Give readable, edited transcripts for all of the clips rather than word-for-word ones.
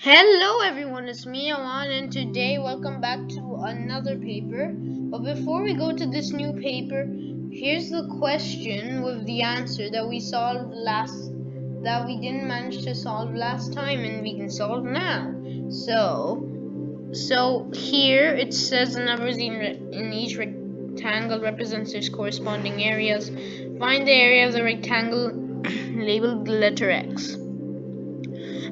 Hello everyone, it's me Awan, and today welcome back to another paper. But before we go to this new paper, here's the question with the answer that we didn't manage to solve last time and we can solve now. So here it says the numbers in each rectangle represents its corresponding areas. Find the area of the rectangle labeled letter X.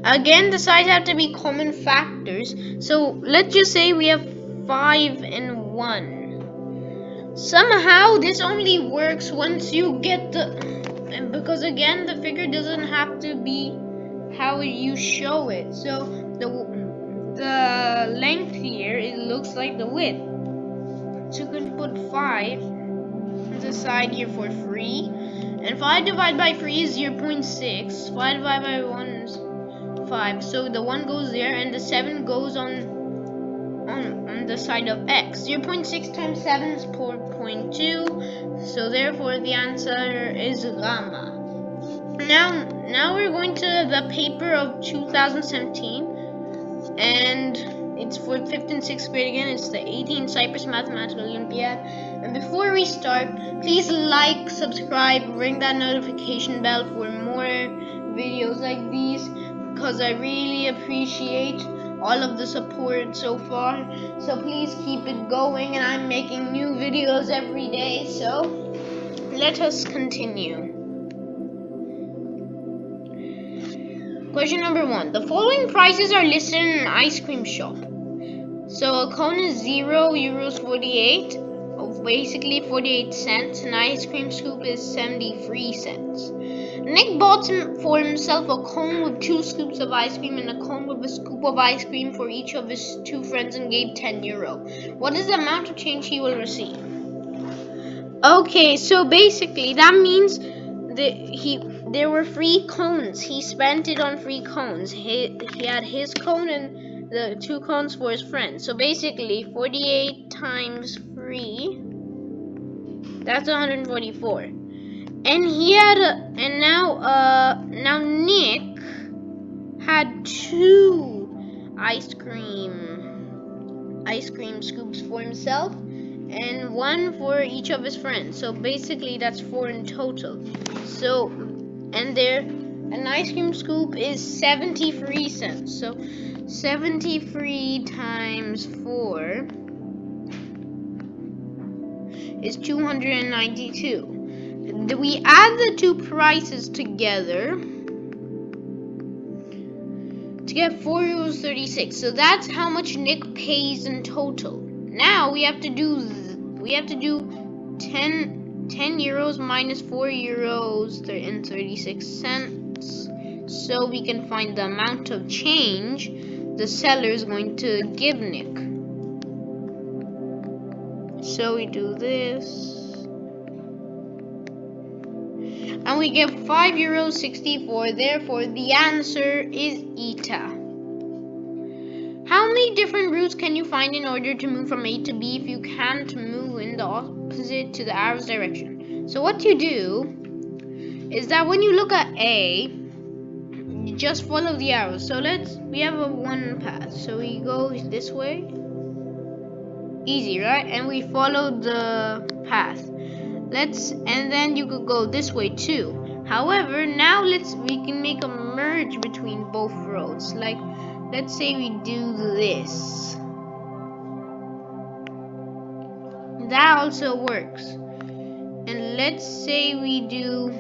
Again, the sides have to be common factors. So let's just say we have 5 and 1. Somehow this only works once you get because again the figure doesn't have to be how you show it. So the length here, it looks like the width. So you can put 5 on the side here for 3. And 5 divided by 3 is 0.6. 5 divided by 1 is 5, so the 1 goes there and the 7 goes on the side of X. 0.6 times 7 is 4.2, so therefore the answer is gamma. Now we're going to the paper of 2017, and it's for 5th and 6th grade again. It's the 18th Cyprus mathematicsolympiad. And before we start, please like, subscribe, ring that notification bell for more videos like these, because I really appreciate all of the support so far. So please keep it going, and I'm making new videos every day. So let us continue. Question number 1. The following prices are listed in an ice cream shop. So a cone is €0.48, basically 48 cents. An ice cream scoop is 73 cents. Nick bought for himself a cone with 2 scoops of ice cream and a cone with a scoop of ice cream for each of his 2 friends and gave €10. What is the amount of change he will receive? Okay, so basically that means there were 3 cones. He spent it on 3 cones. He had his cone and the 2 cones for his friends. So basically 48 times 3, that's 144. And now Nick had 2 ice cream scoops for himself and 1 for each of his friends. So basically that's 4 in total. So an ice cream scoop is 73 cents. So 73 times 4 is 292. We add the 2 prices together to get €4.36. So that's how much Nick pays in total. Now we have to do 10 euros minus €4.36, so we can find the amount of change the seller is going to give Nick. So we do this. And we get €5.64, therefore the answer is eta. How many different routes can you find in order to move from A to B if you can't move in the opposite to the arrow's direction? So what you do is that when you look at A, you just follow the arrows. So we have a 1 path. So we go this way. Easy, right? And we follow the path. And then you could go this way too. However, now we can make a merge between both roads. Like, let's say we do this. That also works. And let's say we do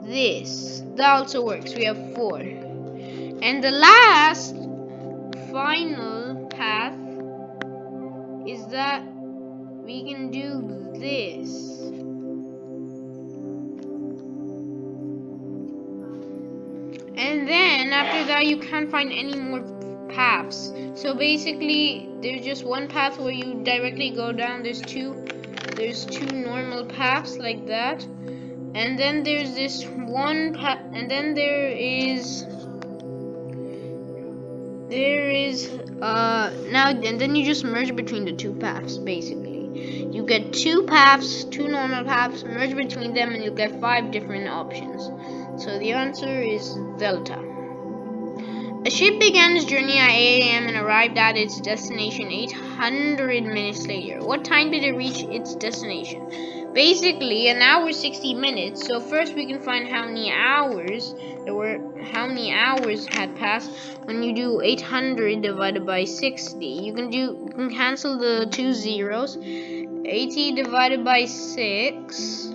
this. That also works. We have 4. And the last final path is that we can do this. And then after that you can't find any more paths. So basically there's just 1 path where you directly go down. There's two normal paths like that. And then there's this one path, and then there is and then you just merge between the 2 paths basically. You get 2 paths, 2 normal paths, merge between them, and you get 5 different options. So the answer is delta. A ship began its journey at 8 a.m. and arrived at its destination 800 minutes later. What time did it reach its destination? Basically, an hour 60 minutes. So first we can find how many hours had passed. When you do 800 divided by 60, you can cancel the 2 zeros. 80 divided by 6.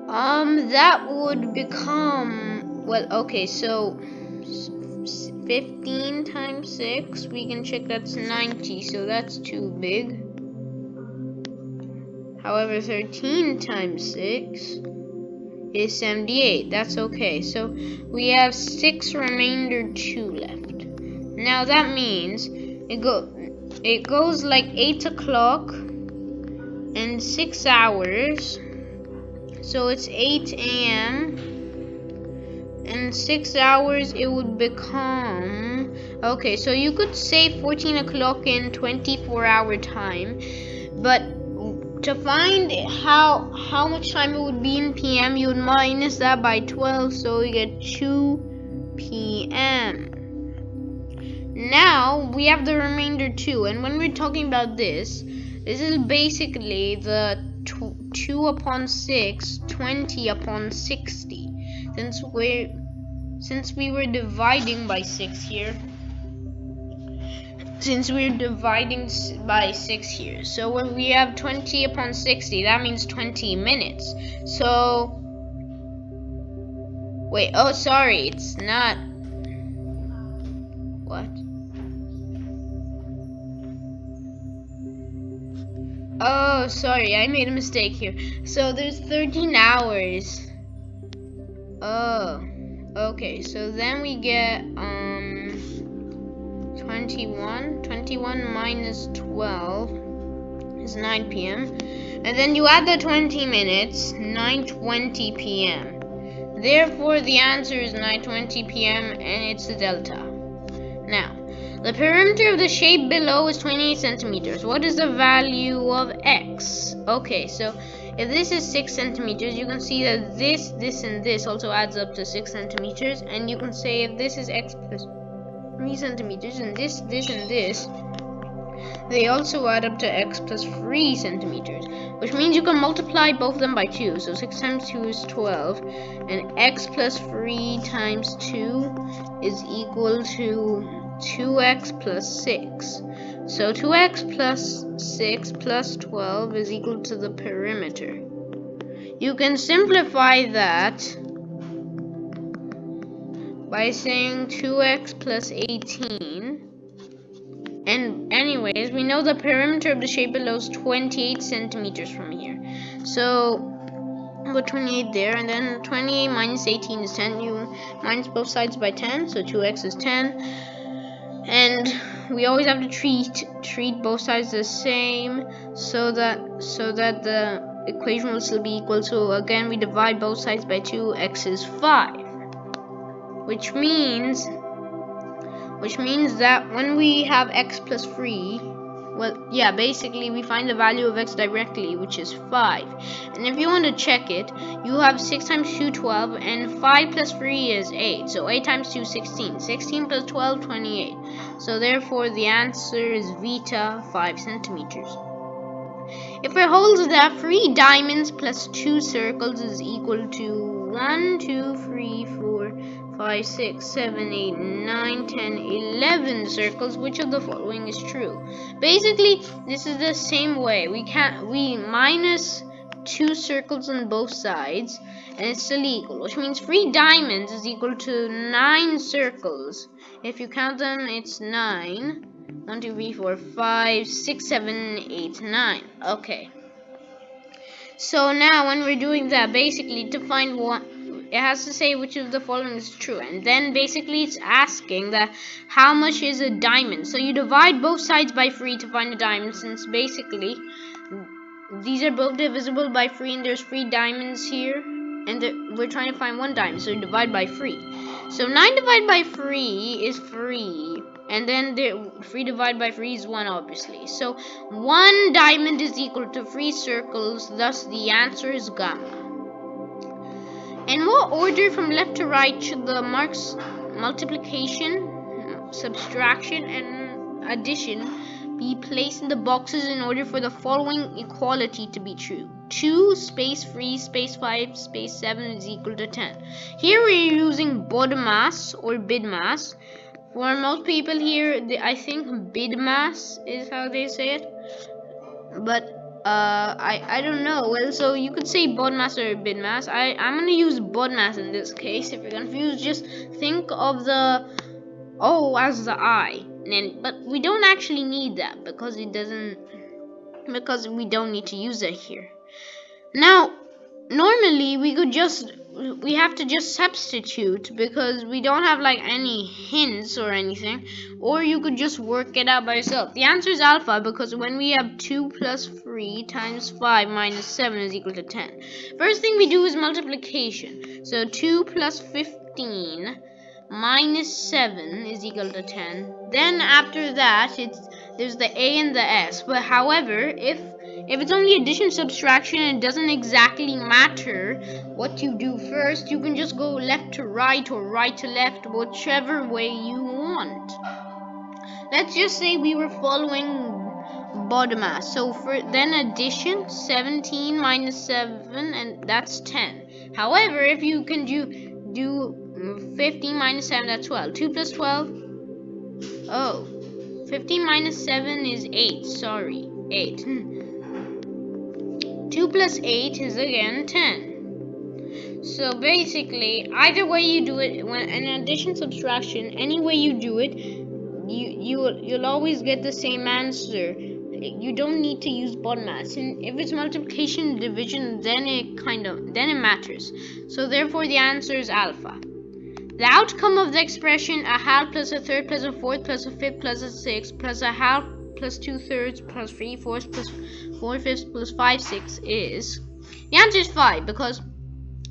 That would become, well, okay, so 15 times 6, we can check that's 90, so that's too big. However, 13 times 6 is 78, that's okay. So we have 6 remainder 2 left. Now that means it goes like 8 o'clock and 6 hours. So it's 8 a.m. In 6 hours it would become, okay, so you could say 14 o'clock in 24-hour time, but to find how much time it would be in PM, you would minus that by 12, so you get 2 PM. Now we have the remainder 2, and when we're talking about this is basically the 2 upon 6, 20 upon 60. Since we were dividing by 6 here. So when we have 20 upon 60, that means 20 minutes. So, wait, oh sorry, it's not. What? Oh, sorry, I made a mistake here. So there's 13 hours. Oh, okay, so then we get 21 minus 12 is 9 p.m. and then you add the 20 minutes, 9:20 p.m. Therefore the answer is 9:20 p.m. and it's the delta. Now the perimeter of the shape below is 28 centimeters. What is the value of x? Okay, so if this is 6 centimeters, you can see that this, and this also adds up to 6 centimeters. And you can say if this is x plus 3 centimeters, and this, and this, they also add up to x plus 3 centimeters. Which means you can multiply both of them by 2. So 6 times 2 is 12. And x plus 3 times 2 is equal to 2x plus 6. So 2x plus 6 plus 12 is equal to the perimeter. You can simplify that by saying 2x plus 18. And anyways, we know the perimeter of the shape below is 28 centimeters from here. So put 28 there, and then 28 minus 18 is 10. You minus both sides by 10, so 2x is 10. And we always have to treat both sides the same, so that the equation will still be equal. So again, we divide both sides by 2. X is 5, which means that when we have x plus 3, well, yeah, basically we find the value of x directly, which is 5. And if you want to check it, you have 6 times 2, 12, and 5 plus 3 is 8. So 8 times 2, 16. 16 plus 12, 28. So therefore the answer is Vita 5 centimeters. If it holds that 3 diamonds plus 2 circles is equal to 1, 2, 3, 4, 5, 6, 7, 8, 9, 10, 11 circles, which of the following is true? Basically, this is the same way. We minus 2 circles on both sides, and it's still equal, which means 3 diamonds is equal to 9 circles. If you count them, it's 9. 1, 2, 3, 4, 5, 6, 7, 8, 9. Okay. So now when we're doing that, basically to find one, it has to say which of the following is true, and then basically it's asking that how much is a diamond. So you divide both sides by 3 to find a diamond, since basically these are both divisible by 3 and there's 3 diamonds here, and we're trying to find one diamond, so you divide by 3. So 9 divided by 3 is 3, and then 3 divided by 3 is 1, obviously. So 1 diamond is equal to 3 circles, thus the answer is gamma. In what order from left to right should the marks multiplication, subtraction, and addition be placed in the boxes in order for the following equality to be true. 2 space 3 space 5 space 7 is equal to 10. Here we're using BODMAS or BIDMAS. For most people here, I think BIDMAS is how they say it, but I don't know. Well, so you could say BODMAS or BIDMAS. I'm gonna use BODMAS in this case. If you're confused, just think of the O as the I. But we don't actually need that because we don't need to use it here. Now, normally we have to just substitute because we don't have like any hints or anything, or you could just work it out by yourself. The answer is alpha because when we have 2 plus 3 times 5 minus 7 is equal to 10. First thing we do is multiplication. So 2 plus 15 minus 7 is equal to 10. Then after that, there's the A and the S. But however, if it's only addition, subtraction, and it doesn't exactly matter what you do first, you can just go left to right or right to left, whichever way you want. Let's just say we were following BODMAS. So then addition, 17 minus 7, and that's 10. However, if you can do 15 minus 7, that's 12. 2 plus 12. Oh, 15 minus 7 is 8. Sorry, 8. 2 plus 8 is again 10. So basically, either way you do it, when in addition, subtraction, any way you do it, you'll always get the same answer. You don't need to use BODMAS. And if it's multiplication, division, then it matters. So therefore, the answer is alpha. The outcome of the expression a half plus a third plus a fourth plus a fifth plus a sixth plus a half plus 2/3 plus 3/4 plus 4/5 plus 5/6 is, the answer is 5, because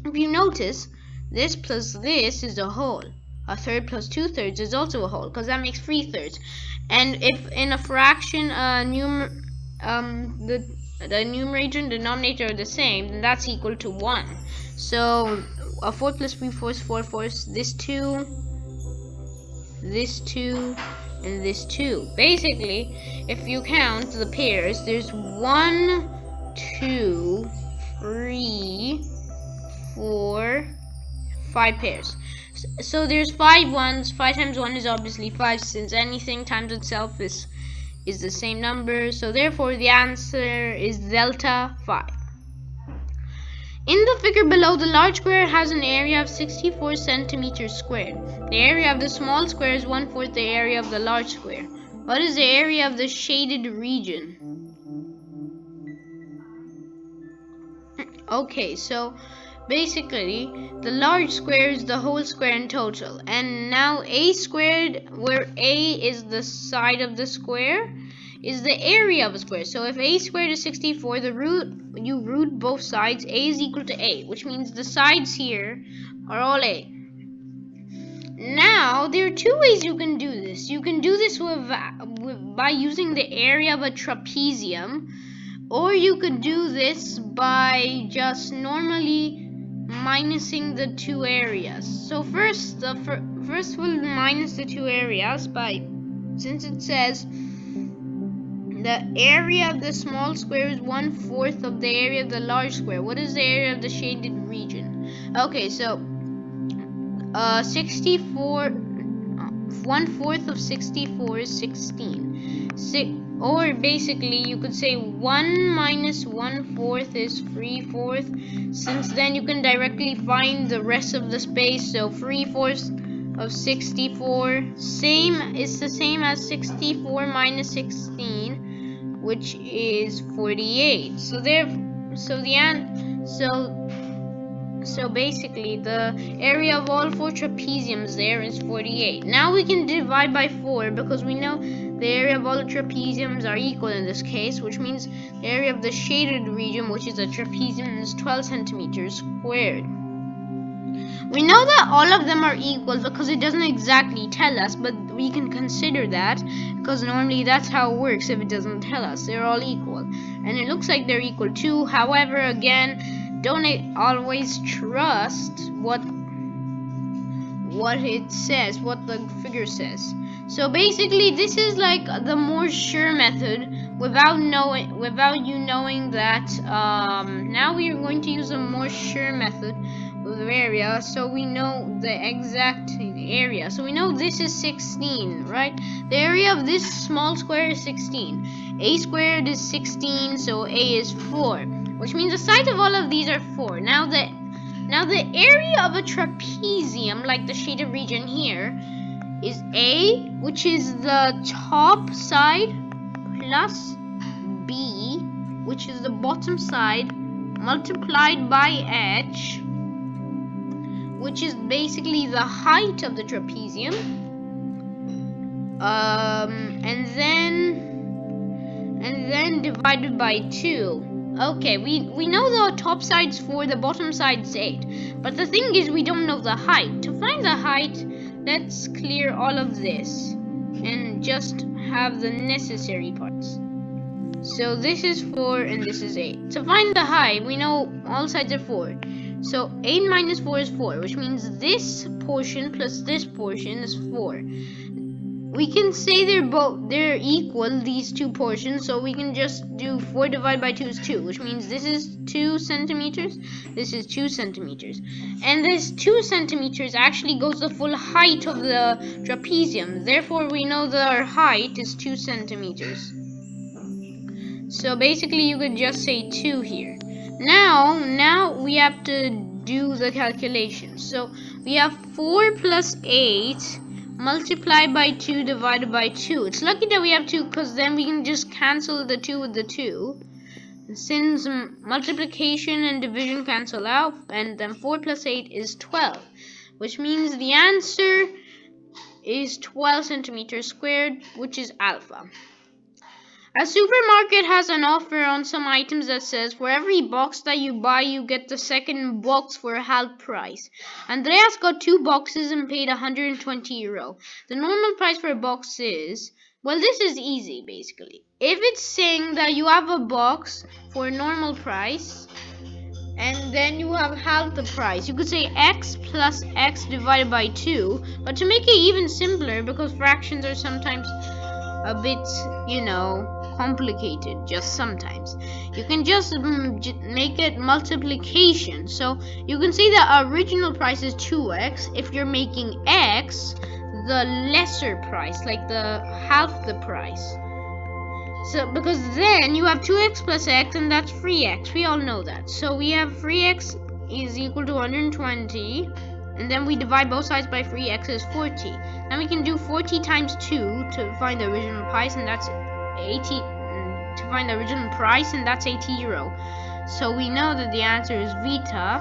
if you notice, this plus this is a whole. A third plus 2/3 is also a whole, because that makes 3/3. And if in a fraction the numerator and denominator are the same, then that's equal to 1. So a 4 plus 3/4, 4/4, this 2, and this 2. Basically, if you count the pairs, there's 1, 2, 3, 4, 5 pairs. So there's 5 ones. 5 times 1 is obviously 5, since anything times itself is the same number. So therefore the answer is delta 5. In the figure below, the large square has an area of 64 centimeters squared. The area of the small square is 1/4 the area of the large square. What is the area of the shaded region? Okay, so basically, the large square is the whole square in total. And now a squared, where a is the side of the square, is the area of a square. So if a squared is 64, you root both sides. A is equal to a, which means the sides here are all a. Now, there are 2 ways you can do this. You can do this by using the area of a trapezium, or you could do this by just normally minusing the 2 areas. So first we'll minus the 2 areas since it says the area of the small square is 1/4 of the area of the large square. What is the area of the shaded region? Okay, so 64, 1/4 of 64 is 16. Or basically, you could say 1 minus 1/4 is 3/4, since then you can directly find the rest of the space. So 3/4 of 64 is the same as 64 minus 16, which is 48. So basically, the area of all 4 trapeziums there is 48. Now we can divide by 4, because we know the area of all the trapeziums are equal in this case, which means the area of the shaded region, which is a trapezium, is 12 centimeters squared. We know that all of them are equal because it doesn't exactly tell us, but we can consider that because normally that's how it works. If it doesn't tell us, they're all equal, and it looks like they're equal too. However, again, don't always trust what it says, what the figure says. So basically this is like the more sure method without you knowing that. Now we are going to use a more sure method with area, so we know the exact area. So we know this is 16, right? The area of this small square is 16. A squared is 16, so A is 4, which means the sides of all of these are 4. Now the area of a trapezium, like the shaded region here, is A, which is the top side, plus B, which is the bottom side, multiplied by H, which is basically the height of the trapezium, and then divided by 2. Okay, we know the top side's 4, the bottom side's 8. But the thing is, we don't know the height. To find the height, let's clear all of this and just have the necessary parts. So this is 4 and this is 8. To find the height, we know all sides are 4. So 8 minus 4 is 4, which means this portion plus this portion is 4. We can say they're equal, these two portions, so we can just do 4 divided by 2 is 2, which means this is 2 centimeters, this is 2 centimeters. And this 2 centimeters actually goes the full height of the trapezium. Therefore, we know that our height is 2 centimeters. So basically, you could just say 2 here. Now we have to do the calculation. So we have 4 plus 8 multiplied by 2 divided by 2. It's lucky that we have 2, because then we can just cancel the 2 with the 2. Since multiplication and division cancel out, and then 4 plus 8 is 12, which means the answer is 12 centimeters squared, which is alpha. A supermarket has an offer on some items that says for every box that you buy, you get the second box for half price. Andreas got 2 boxes and paid 120 euro. The normal price for a box is, well, this is easy basically. If it's saying that you have a box for normal price and then you have half the price, you could say x plus x divided by 2. But to make it even simpler, because fractions are sometimes a bit, complicated, just sometimes, you can just make it multiplication. So you can say the original price is 2x if you're making x the lesser price, like the half the price. So because then you have 2x plus x, and that's 3x. We all know that. So we have 3x is equal to 120, and then we divide both sides by 3x is 40. Now we can do 40 times 2 to find the original price, and that's 80. To find the original price, and that's 80 euro. So we know that the answer is Vita.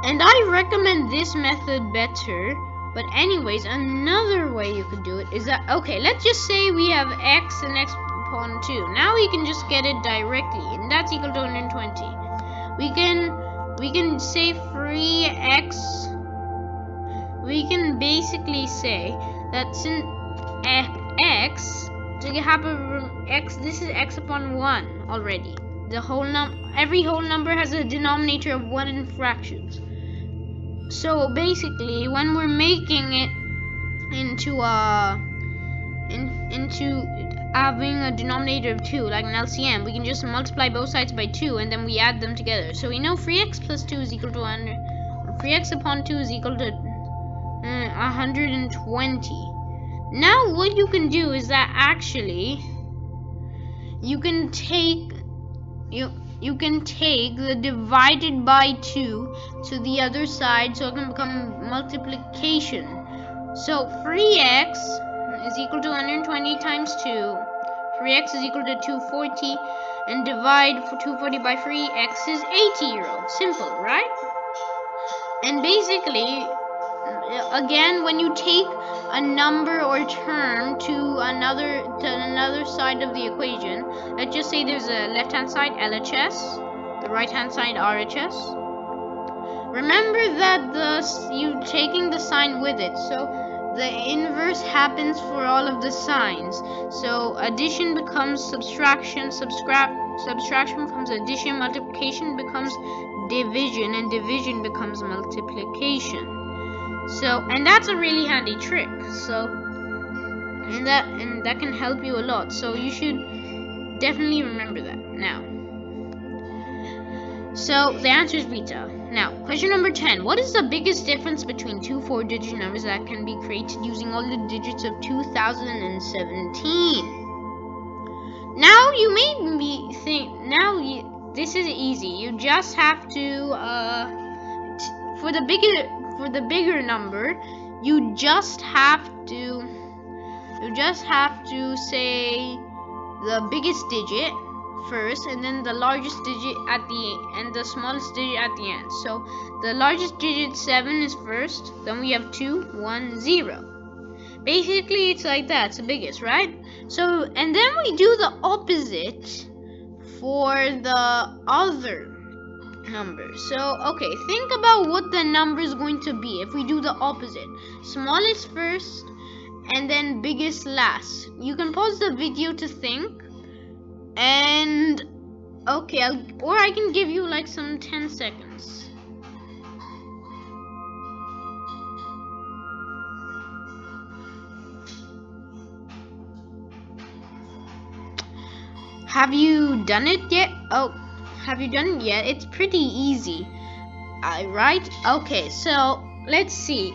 And I recommend this method better. But anyways, another way you could do it is that, okay, let's just say we have x and x upon 2. Now we can just get it directly, and that's equal to 120. We can say 3x. We can basically say that since x, to have x, this is x upon 1 already. Every whole number has a denominator of 1 in fractions. So basically, when we're making it into having a denominator of 2, like an LCM, we can just multiply both sides by 2 and then we add them together. So we know 3x plus 2 is equal to 100. 3x upon 2 is equal to 120. Now what you can do is that actually you can take the divided by 2 to the other side, so it can become multiplication. So 3x is equal to 120 times 2. 3x is equal to 240, and divide 240 by 3x is 80 euro. Simple, right? And basically, again, when you take a number or term to another side of the equation, let's just say there's a left-hand side LHS, the right-hand side RHS. Remember that you taking the sign with it, so the inverse happens for all of the signs. So addition becomes subtraction, subtraction becomes addition, multiplication becomes division, and division becomes multiplication. So, and that's a really handy trick. So, and that can help you a lot. So you should definitely remember that now. So the answer is beta. Now, question number 10. What is the biggest difference between two 4-digit numbers that can be created using all the digits of 2017? Now you may be this is easy. You just have to for the bigger number, you just have to say the biggest digit first, and then the largest digit at the and the smallest digit at the end. So the largest digit 7 is first, then we have 2, 1, 0. Basically it's like that, it's the biggest, right? So, and then we do the opposite for the other number. So okay, think about what the number is going to be if we do the opposite. Smallest first and then biggest last. You can pause the video to think. And okay, I can give you like some 10 seconds. Have you done it yet? Oh, have you done it yet? It's pretty easy. Right? Okay, so let's see.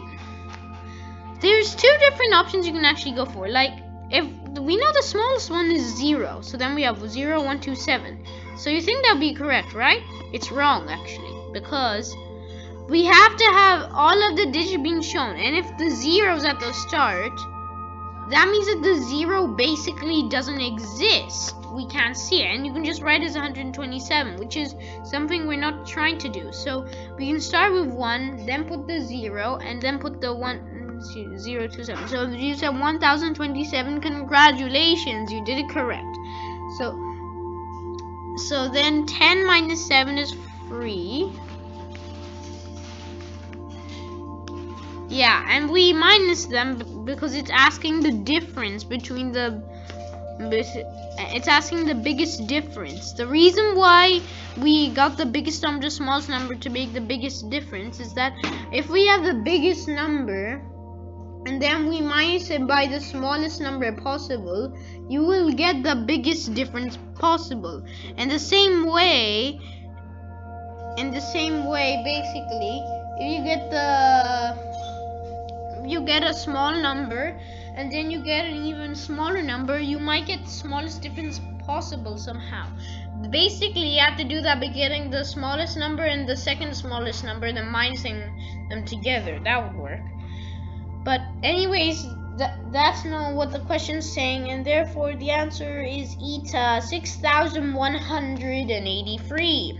There's 2 different options you can actually go for. Like, if we know the smallest one is 0, so then we have 0, 1, 2, 7. So you think that would be correct, right? It's wrong actually, because we have to have all of the digits being shown, and if the 0 is at the start, that means that the 0 basically doesn't exist. We can't see it, and you can just write it as 127, which is something we're not trying to do. So we can start with 1, then put the 0, and then put the 027. So if you said 1027, congratulations, you did it correct. So then 10 minus 7 is 3. Yeah, and we minus them because it's asking the difference between it's asking the biggest difference. The reason why we got the biggest number, the smallest number, to make the biggest difference is that if we have the biggest number and then we minus it by the smallest number possible, you will get the biggest difference possible. In the same way, basically, if you get a small number and then you get an even smaller number, you might get the smallest difference possible somehow. Basically, you have to do that by getting the smallest number and the second smallest number, then minusing them together. That would work. But anyways, that's not what the question's saying, and therefore the answer is eta 6183.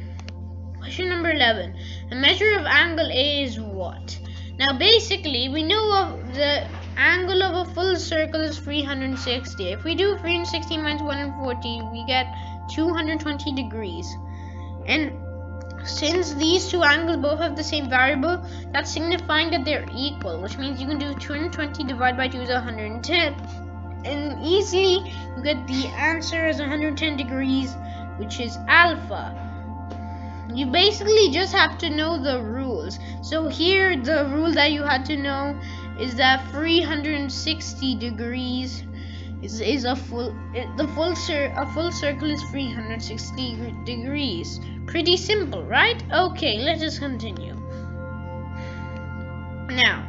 Question number 11. The measure of angle A is what? Now basically, we know of the angle of a full circle is 360. If we do 360 minus 140, we get 220 degrees. And since these two angles both have the same variable, that's signifying that they're equal, which means you can do 220 divided by 2 is 110. And easily, you get the answer as 110 degrees, which is alpha. You basically just have to know the rules. So here, the rule that you had to know is that 360 degrees is a full circle is 360 degrees. Pretty simple, right? Okay, let us continue. Now,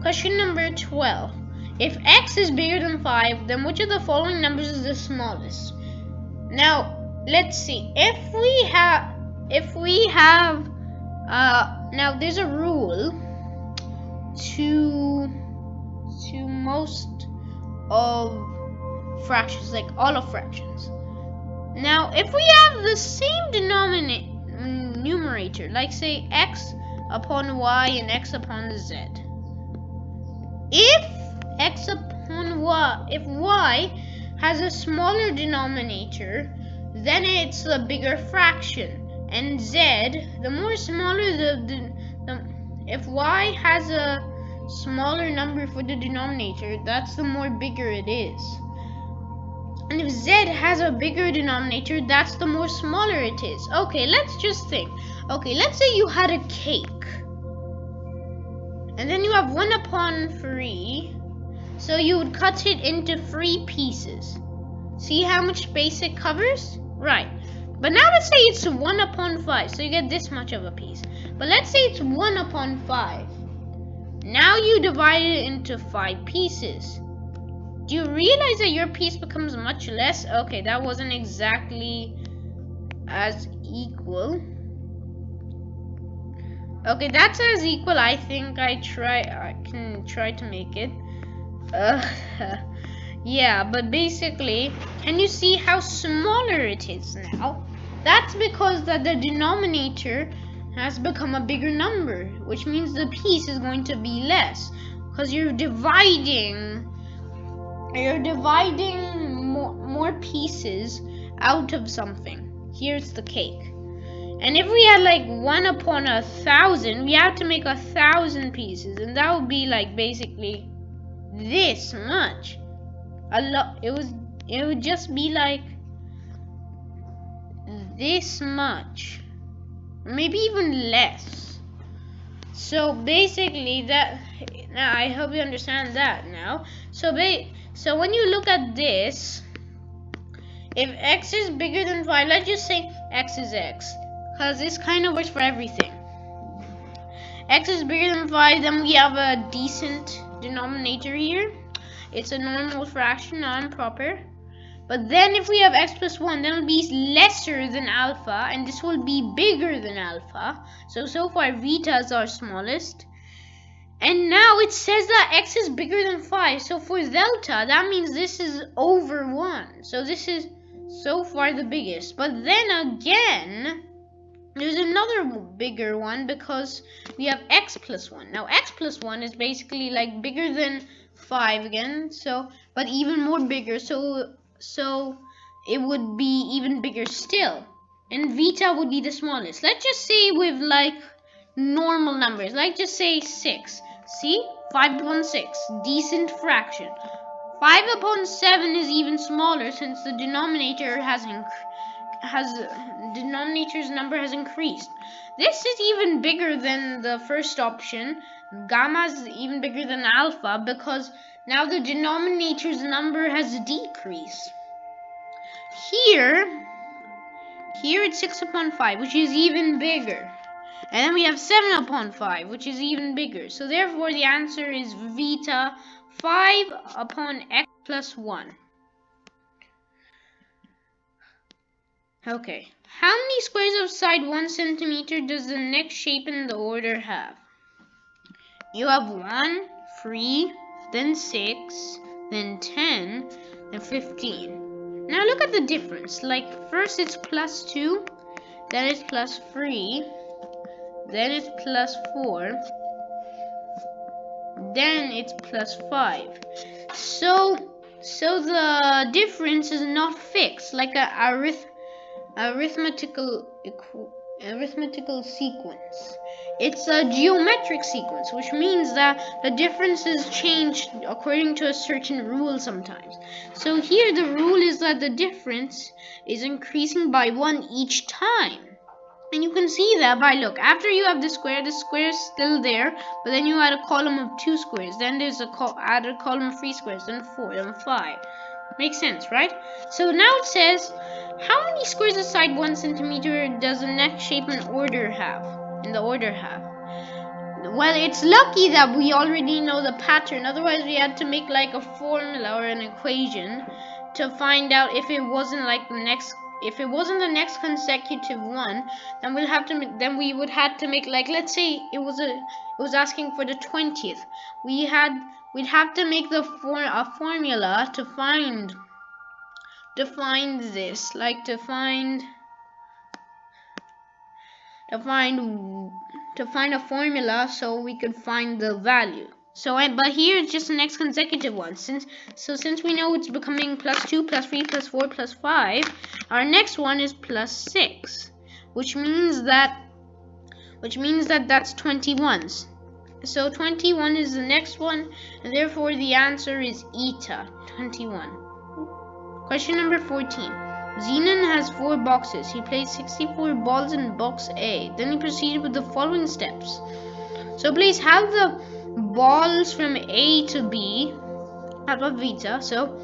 question number 12. If x is bigger than 5, then which of the following numbers is the smallest? Now, let's see. If we have now there's a rule to most of fractions, like all of fractions. Now, if we have the same numerator, like say x upon y and x upon z, if y has a smaller denominator, then it's a bigger fraction. And z, the more smaller if y has a smaller number for the denominator, that's the more bigger it is. And if z has a bigger denominator, that's the more smaller it is. Okay, let's just think. Okay, let's say you had a cake, and then have 1 upon 3, so you would cut it into 3 pieces. See how much space it covers? Right. But now let's say it's 1 upon 5, so you get this much of a piece. But let's say it's 1 upon 5. Now you divide it into 5 pieces. Do you realize that your piece becomes much less? Okay, that wasn't exactly as equal. Okay, that's as equal. I think I can try to make it. Yeah, but basically, can you see how smaller it is now? That's because that the denominator has become a bigger number, which means the piece is going to be less, because you're dividing more pieces out of something. Here's the cake. And if we had like 1 upon 1,000, we have to make 1,000 pieces, and that would be like basically this much. A lot. It would just be like this much, maybe even less. So basically that. Now I hope you understand that now. So when you look at this, if x is bigger than 5, let's just say x is x, because this kind of works for everything. X is bigger than 5, then we have a decent denominator here. It's a normal fraction, not improper. But then if we have x plus 1, then it will be lesser than alpha, and this will be bigger than alpha. So far beta is our smallest. And now it says that x is bigger than 5. So for delta, that means this is over 1. So this is so far the biggest. But then again, there's another bigger one, because we have x plus 1. Now x plus 1 is basically like bigger than 5 again, but even more bigger, so it would be even bigger still, and beta would be the smallest. Let's just say with like normal numbers, like just say 6. See, 5 upon 6, decent fraction. 5 upon 7 is even smaller, since the denominator's number has increased. This is even bigger than the first option. Gamma is even bigger than alpha, because now the denominator's number has decreased. Here it's 6 upon 5, which is even bigger. And then we have 7 upon 5, which is even bigger. So therefore the answer is beta 5 upon x plus 1. Okay. How many squares of side 1 centimeter does the next shape in the order have? You have 1, 3, then 6, then 10, then 15. Now look at the difference. Like first it's plus 2, then it's plus 3, then it's plus 4, then it's plus 5. So the difference is not fixed, like a arithmetical sequence. It's a geometric sequence, which means that the differences change according to a certain rule sometimes. So here the rule is that the difference is increasing by 1 each time. And you can see that by, look, after you have the square is still there, but then you add a column of 2 squares, then there's add a column of 3 squares, then 4, then 5. Makes sense, right? So now it says, how many squares of side 1 centimeter does the next shape in the order have? Well, it's lucky that we already know the pattern. Otherwise, we had to make like a formula or an equation to find out if it wasn't like the next. If it wasn't the next consecutive one, then we would have to make, like, let's say it was asking for the 20th. We'd have to make a formula to find this, like to find a formula so we could find the value. But here it's just the next consecutive one. Since we know it's becoming plus 2, plus 3, plus 4, plus 5, our next one is plus 6, which means that that's 21. So 21 is the next one, and therefore the answer is eta, 21. Question number 14. Zenon has 4 boxes. He placed 64 balls in box A. Then he proceeded with the following steps. So please have the balls from A to B, alpha, beta. So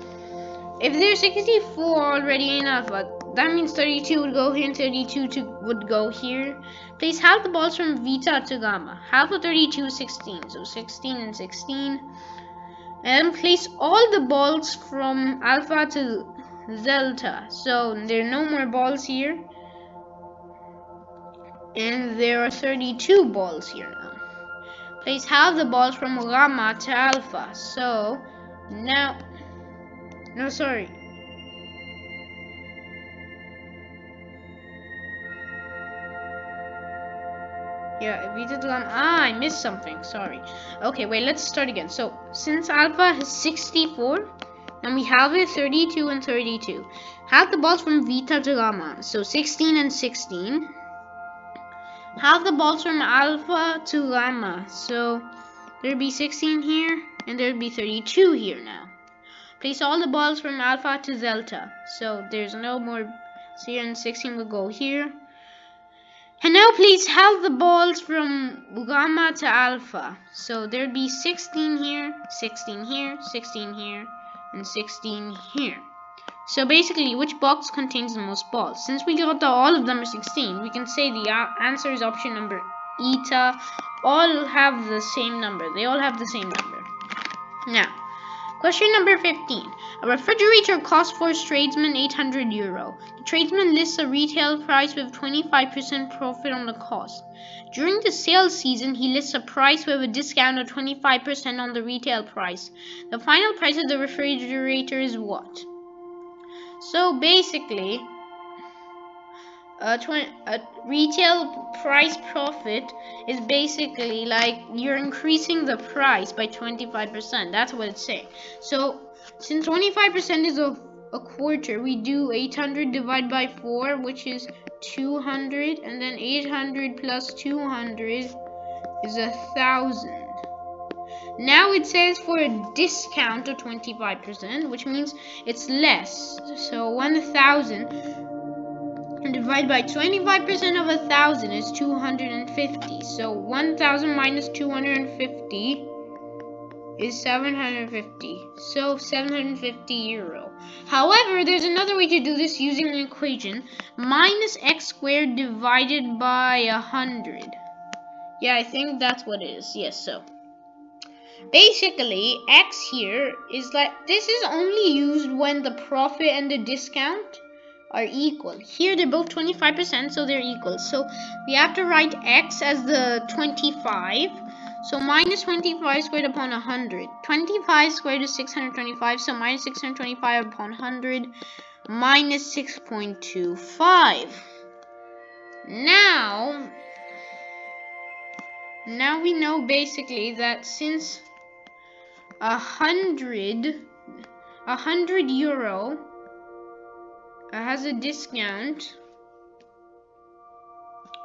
if there's 64 already in alpha, that means 32 would go here and 32 would go here. Place half the balls from beta to gamma. Half of 32 is 16, so 16 and 16. And place all the balls from alpha to delta. So there are no more balls here. And there are 32 balls here now. Place half the balls from gamma to alpha. So now, no, sorry. Yeah, beta to gamma. I missed something. Sorry. Okay, wait, let's start again. So since alpha has 64, and we have it 32 and 32. Half the balls from beta to gamma. So 16 and 16. Half the balls from alpha to gamma. So there'd be 16 here, and there'd be 32 here now. Place all the balls from alpha to delta. So there's no more. 0 and 16 will go here. And now place half the balls from gamma to alpha. So there'd be 16 here, 16 here, 16 here, and 16 here. So basically, which box contains the most balls? Since we got all of them are 16, we can say the answer is option number eta. All have the same number. They all have the same number. Now, question number 15. A refrigerator costs for tradesman €800. The tradesman lists a retail price with 25% profit on the cost. During the sales season, he lists a price with a discount of 25% on the retail price. The final price of the refrigerator is what? So basically, a retail price profit is basically like you're increasing the price by 25%. That's what it's saying. So since 25% is a quarter, we do 800 divided by 4, which is 200, and then 800 plus 200 is 1,000. Now it says for a discount of 25%, which means it's less. So 1,000 divided by 25% of 1,000 is 250. So 1,000 minus 250 is 750. So €750. However, there's another way to do this using an equation. Minus x squared divided by 100. Yeah, I think that's what it is. Yes, so basically, x here is like, this is only used when the profit and the discount are equal. Here they're both 25%, so they're equal. So we have to write x as the 25. So minus 25 squared upon 100. 25 squared is 625, so minus 625 upon 100 minus 6.25. Now we know basically that since €100 has a discount,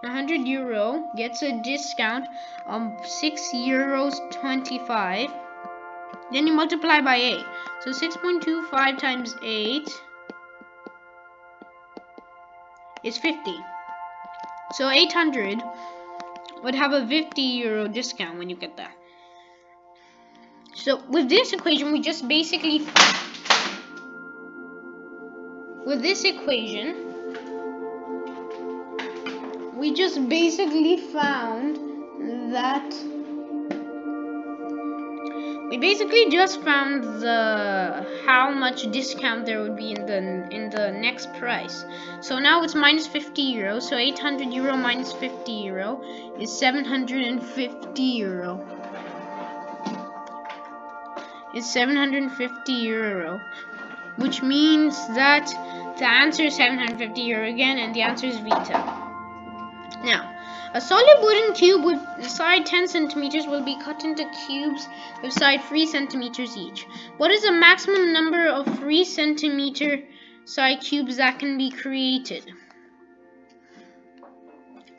€100 gets a discount of €6.25. Then you multiply by 8. So 6.25 times 8 is 50. So 800 would have a €50 discount when you get that. So with this equation, we just basically found that how much discount there would be in the next price. So now it's minus €50. So €800 minus €50 is €750. It's €750, which means that the answer is €750 again, and the answer is beta. Now, a solid wooden cube with side 10 centimeters will be cut into cubes with side 3 centimeters each. What is the maximum number of 3 centimeter side cubes that can be created?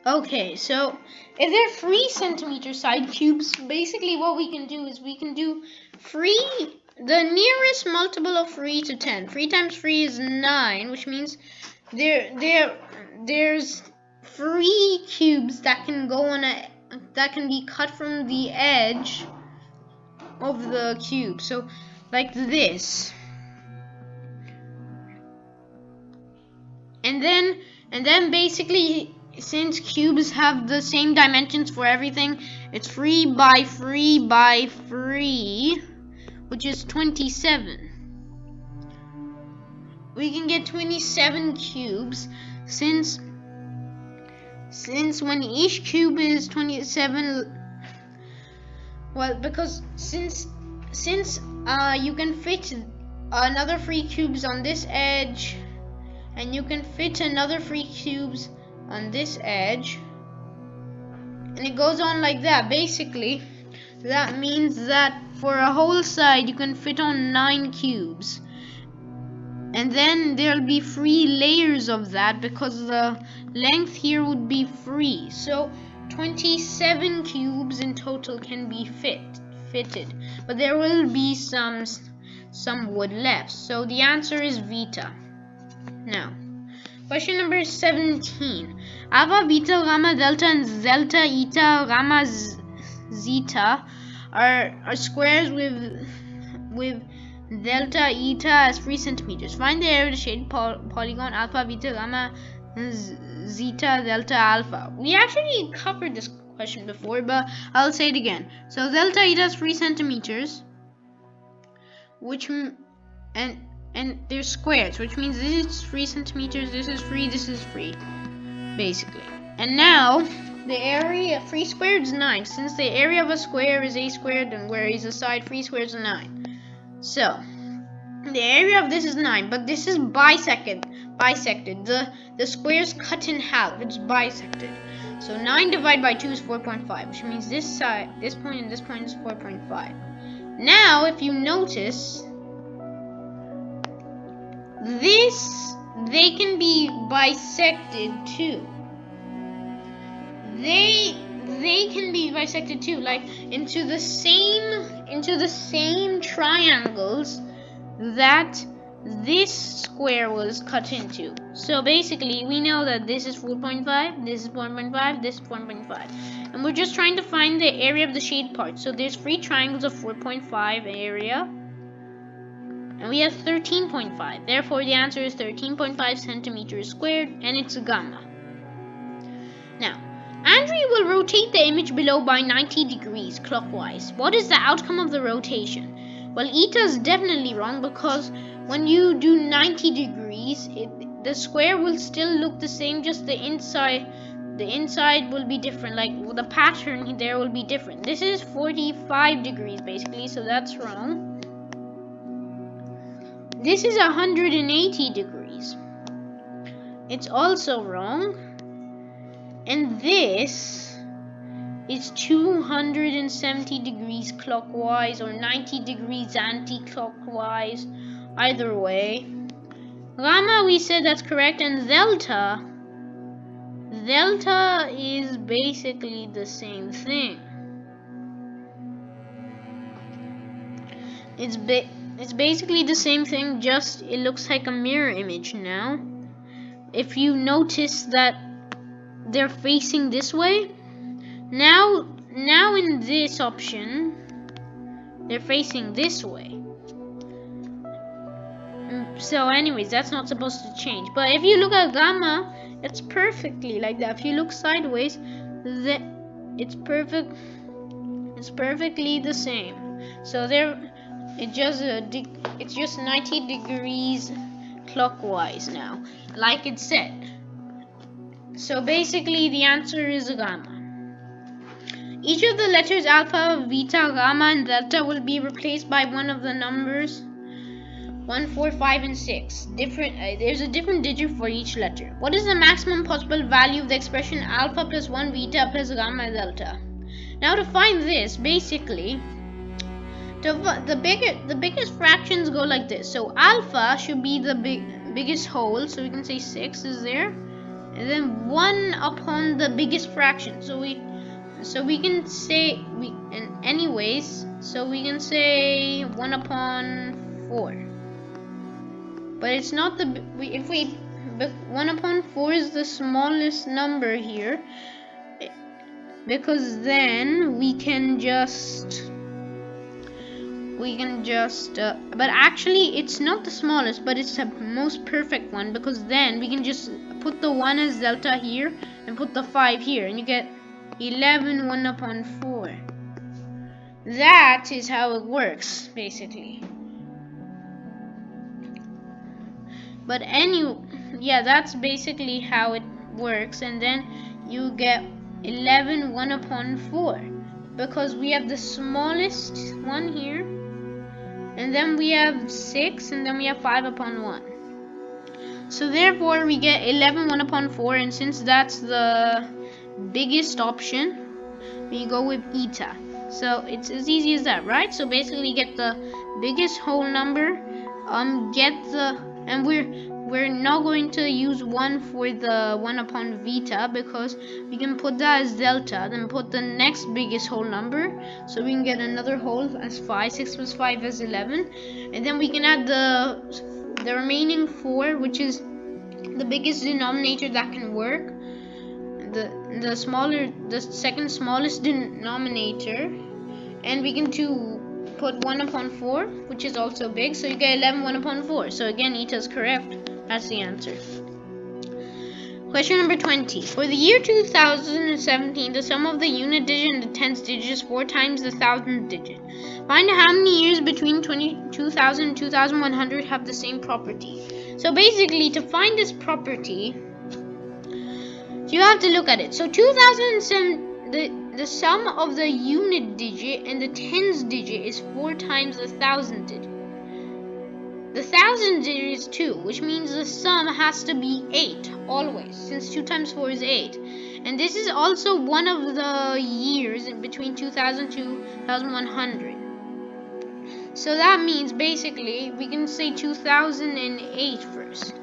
Okay, so if there are 3 centimeter side cubes, basically what we can do is we can do the nearest multiple of 3 to 10. 3 times 3 is 9, which means there's 3 cubes that can be cut from the edge of the cube. So like this. And then basically, since cubes have the same dimensions for everything, it's 3 by 3 by 3, which is 27. We can get 27 cubes since when each cube is 27, well, because since you can fit another 3 cubes on this edge, and you can fit another 3 cubes on this edge, and it goes on like that. Basically, that means that for a whole side you can fit on 9 cubes, and then there'll be 3 layers of that because the length here would be 3. So 27 cubes in total can be fitted, but there will be some wood left. So the answer is Vita. Now, question number 17. Alpha, beta, gamma, delta, and delta, eta, gamma, zeta are squares with delta, eta as 3 centimeters. Find the area of the shaded polygon alpha, beta, gamma, zeta, delta, alpha. We actually covered this question before, but I'll say it again. So delta, eta is 3 centimeters, and they're squares, which means this is 3 centimeters, this is 3, this is 3, basically. And now, the area, 3 squared is 9. Since the area of a square is a squared, and where is a side, 3 squares is 9. So, the area of this is 9, but this is bisected. The square's cut in half, it's bisected. So 9 divided by 2 is 4.5, which means this side, this point and this point is 4.5. Now, if you notice, they can be bisected too. They can be bisected too, like into the same triangles that this square was cut into. So basically, we know that this is 4.5, this is 1.5, this is 1.5, and we're just trying to find the area of the shade part. So there's 3 triangles of 4.5 area, and we have 13.5. Therefore, the answer is 13.5 centimeters squared, and it's gamma. Now, Andrew will rotate the image below by 90 degrees clockwise. What is the outcome of the rotation? Well, eta is definitely wrong, because when you do 90 degrees, the square will still look the same, just the inside will be different. Like the pattern there will be different. This is 45 degrees basically, so that's wrong. This is 180 degrees. It's also wrong. And this is 270 degrees clockwise or 90 degrees anti-clockwise. Either way. Gamma, we said that's correct. And delta is basically the same thing. It's basically the same thing, just it looks like a mirror image now. If you notice that they're facing this way, now in this option, they're facing this way. So anyways, that's not supposed to change. But if you look at gamma, it's perfectly like that. If you look sideways, it's perfectly the same. So it's just 90 degrees clockwise now, like it said. So basically, the answer is gamma. Each of the letters alpha, beta, gamma, and delta will be replaced by one of the numbers 1, 4, 5, and 6. There's a different digit for each letter. What is the maximum possible value of the expression alpha plus 1 beta plus gamma delta? Now to find this, basically, the biggest fractions go like this. So alpha should be the biggest whole, so we can say 6 is there, and then 1 upon the biggest fraction. So we can say 1 upon 4. But it's not 1 upon 4 is the smallest number here, because then we can just we can just but actually it's not the smallest, but it's the most perfect one, because then we can just put the 1 as delta here and put the 5 here, and you get 11 1 upon 4. That is how it works basically. But yeah, that's basically how it works. And then you get 11 1 upon 4, because we have the smallest one here, and then we have 6, and then we have 5 upon 1. So therefore we get 11 1 upon 4, and since that's the biggest option, we go with eta. So it's as easy as that, right? So basically get the biggest whole number, and we're not going to use 1 for the 1 upon veta, because we can put that as delta, then put the next biggest whole number, so we can get another whole as 5. 6 plus 5 is 11, and then we can add the remaining 4, which is the biggest denominator that can work, the second smallest denominator, and we can put 1 upon 4, which is also big, so you get 11 1 upon 4. So again, eta is correct. That's the answer. Question number 20. For the year 2017, the sum of the unit digit and the tens digit is 4 times the thousandth digit. Find how many years between 2000 and 2100 have the same property. So basically, to find this property, you have to look at it. So 2007, the sum of the unit digit and the tens digit is 4 times the thousandth digit. The thousandth digit is 2, which means the sum has to be 8 always, since 2 times 4 is 8. And this is also one of the years in between 2000 to 2100. So that means basically we can say 2008 first,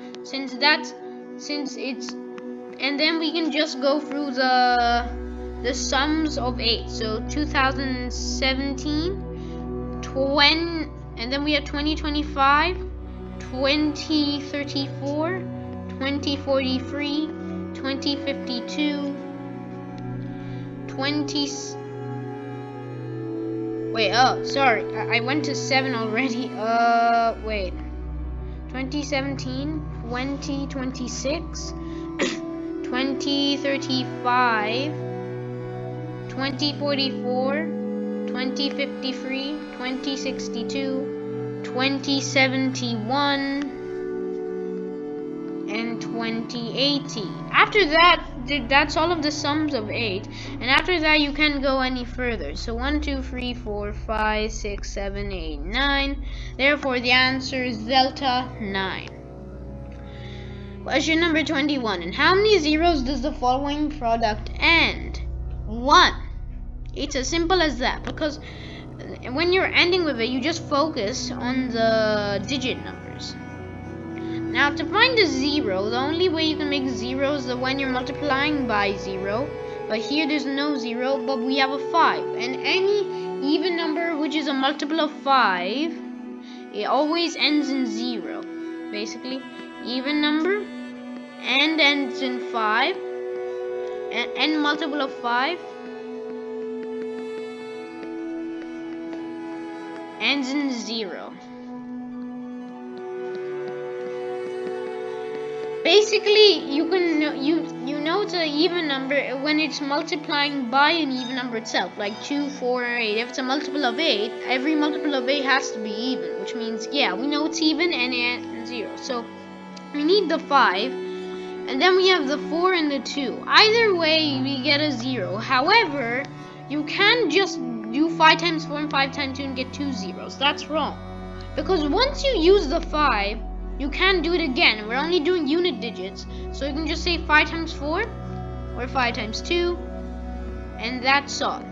and then we can just go through the sums of 8. So 2017, 20, and then we have 2025, 2034, 2043, 2052, I went to 7 already. 2017, 2026, 2035, 2044, 2053, 2062, 2071, and 2080. After that, that's all of the sums of 8, and after that you can't go any further. So 1 2 3 4 5 6 7 8 9. Therefore the answer is delta 9. Question number 21. In how many zeros does the following product end? 1. It's as simple as that, because when you're ending with it, you just focus on the digit numbers. Now, to find a 0, the only way you can make 0 is when you're multiplying by 0. But here there's no 0, but we have a 5. And any even number which is a multiple of 5, it always ends in 0. Basically, even number and ends in 5, and n multiple of 5 ends in 0. Basically, you know it's an even number when it's multiplying by an even number itself, like 2, 4, or 8. If it's a multiple of 8, every multiple of 8 has to be even, which means, yeah, we know it's even and it ends in 0. So we need the 5, and then we have the 4 and the 2. Either way, we get a 0. However, you can't just do 5 times 4 and 5 times 2 and get 2 zeros. That's wrong. Because once you use the 5, you can't do it again. We're only doing unit digits. So you can just say 5 times 4 or 5 times 2, and that's all.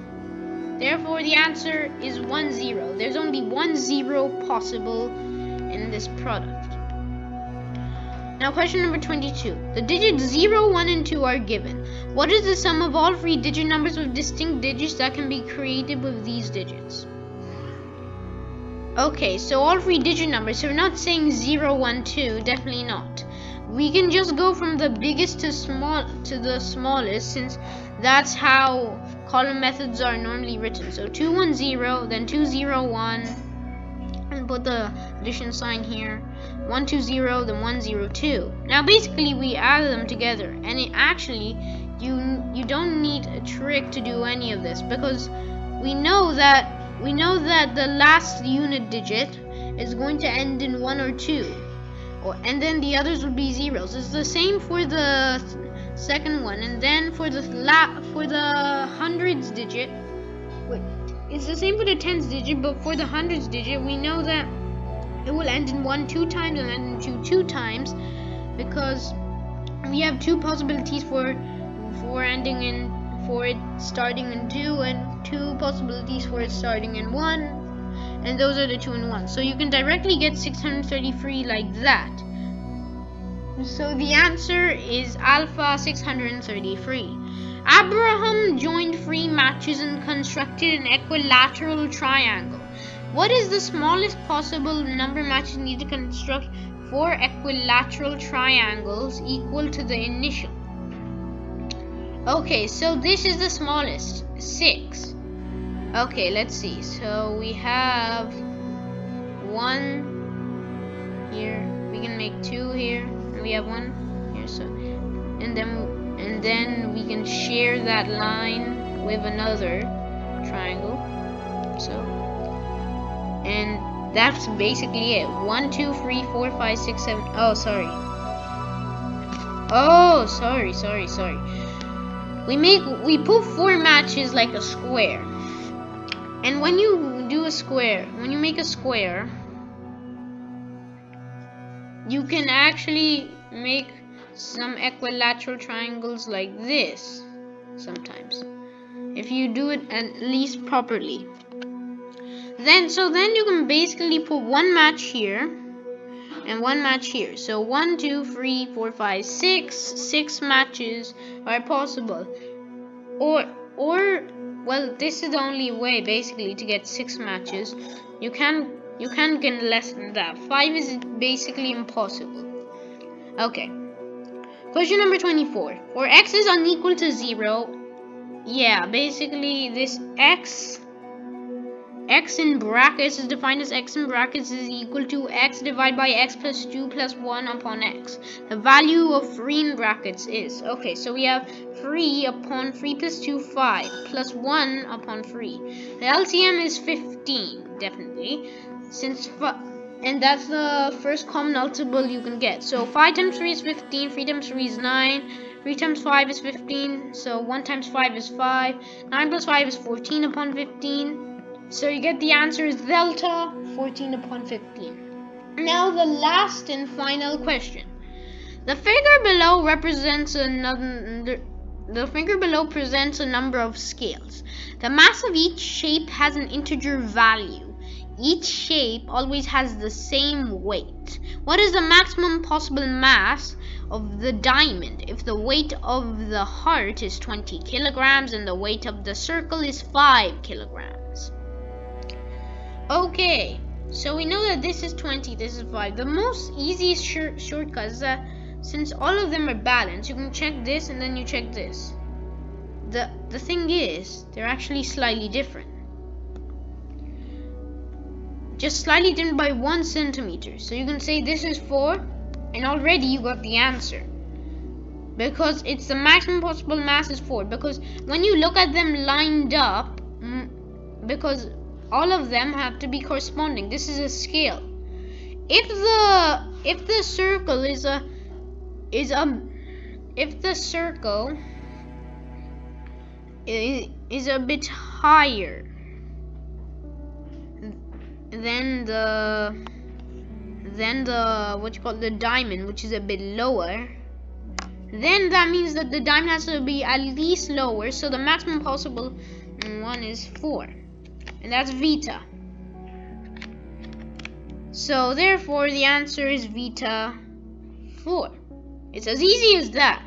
Therefore, the answer is 1 0. There's only 1 0 possible in this product. Now, question number 22. The digits 0, 1, and 2 are given. What is the sum of all 3 digit numbers with distinct digits that can be created with these digits? Okay, so all 3 digit numbers. So we're not saying 0, 1, 2. Definitely not. We can just go from the biggest to the smallest, since that's how column methods are normally written. So 2, 1, 0, then 2, 0, 1, can put the addition sign here. 1 2 0, then 1 0 2. Now basically we add them together, and it actually you don't need a trick to do any of this, because we know that the last unit digit is going to end in 1 or 2, and then the others would be zeros. It's the same for the second one, and then for the hundreds digit, it's the same for the tens digit, but for the hundreds digit, we know that it will end in 1 2 times and end in 2 2 times, because we have two possibilities for it starting in 2, and two possibilities for it starting in 1, and those are the 2 and 1. So you can directly get 633 like that. So the answer is alpha 633. Abraham joined 3 matches and constructed an equilateral triangle. What is the smallest possible number of matches needed to construct 4 equilateral triangles equal to the initial? Okay, so this is the smallest, 6. Okay, let's see. So we have 1 here. We can make 2 here, and we have 1 here. So, and then we can share that line with another triangle. So, and that's basically it. 1 2 3 4 5 6 7. Oh, sorry. Oh, sorry. We put 4 matches like a square. And when you make a square, you can actually make some equilateral triangles like this sometimes, if you do it at least properly. Then you can basically put 1 match here and 1 match here. So 1 2 3 4 5 6 matches are possible. Or well, this is the only way basically to get 6 matches. You can get less than that. 5 is basically impossible. Okay. Question number 24. For x is unequal to 0, yeah, basically this x in brackets is defined as x in brackets is equal to x divided by x plus 2 plus 1 upon x. The value of 3 in brackets is, okay, so we have 3 upon 3 plus 2, 5, plus 1 upon 3. The LCM is 15, definitely, and that's the first common multiple you can get. So 5 times 3 is 15, 3 times 3 is 9, 3 times 5 is 15, so 1 times 5 is 5, 9 plus 5 is 14 upon 15. So you get the answer is delta 14 upon 15. Now the last and final question. The figure below presents a number of scales. The mass of each shape has an integer value. Each shape always has the same weight. What is the maximum possible mass of the diamond if the weight of the heart is 20 kilograms and the weight of the circle is 5 kilograms? Okay, so we know that this is 20, this is 5. The most easiest shortcut is that since all of them are balanced, you can check this and then you check this. The thing is, they're actually slightly different. Just slightly different by 1 centimeter. So you can say this is 4, and already you got the answer. Because it's the maximum possible mass is 4. Because when you look at them lined up, because all of them have to be corresponding. This is a scale. If the circle is a bit higher than the diamond, which is a bit lower, then that means that the diamond has to be at least lower. So the maximum possible one is 4. And that's Vita. So therefore the answer is Vita 4. It's as easy as that.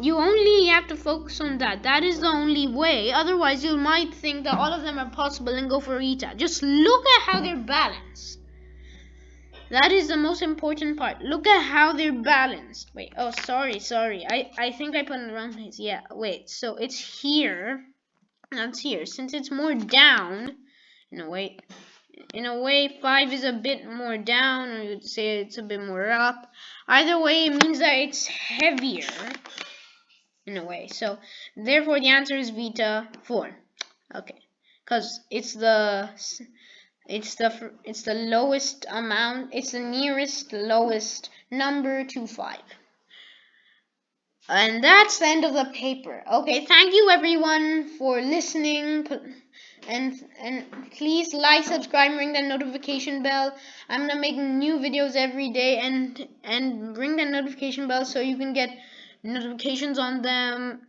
You only have to focus on that. That is the only way. Otherwise you might think that all of them are possible and go for Vita. Just look at how they're balanced. That is the most important part. Look at how they're balanced. Wait, oh sorry. I think I put it in the wrong place. Yeah, wait, so it's here. That's here. Since it's more down, no wait, in a way 5 is a bit more down, or you'd say it's a bit more up. Either way, it means that it's heavier in a way. So therefore the answer is beta 4. Okay, because it's the lowest amount, it's the nearest lowest number to 5. And that's the end of the paper. Okay, thank you everyone for listening, and please like, subscribe, ring that notification bell. I'm gonna make new videos every day, and ring that notification bell so you can get notifications on them.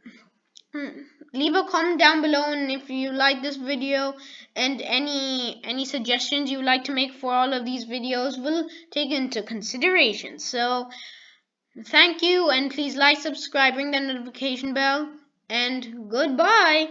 Leave a comment down below, and if you like this video and any suggestions you would like to make for all of these videos, we'll take into consideration. So thank you, and please like, subscribe, ring that notification bell, and goodbye.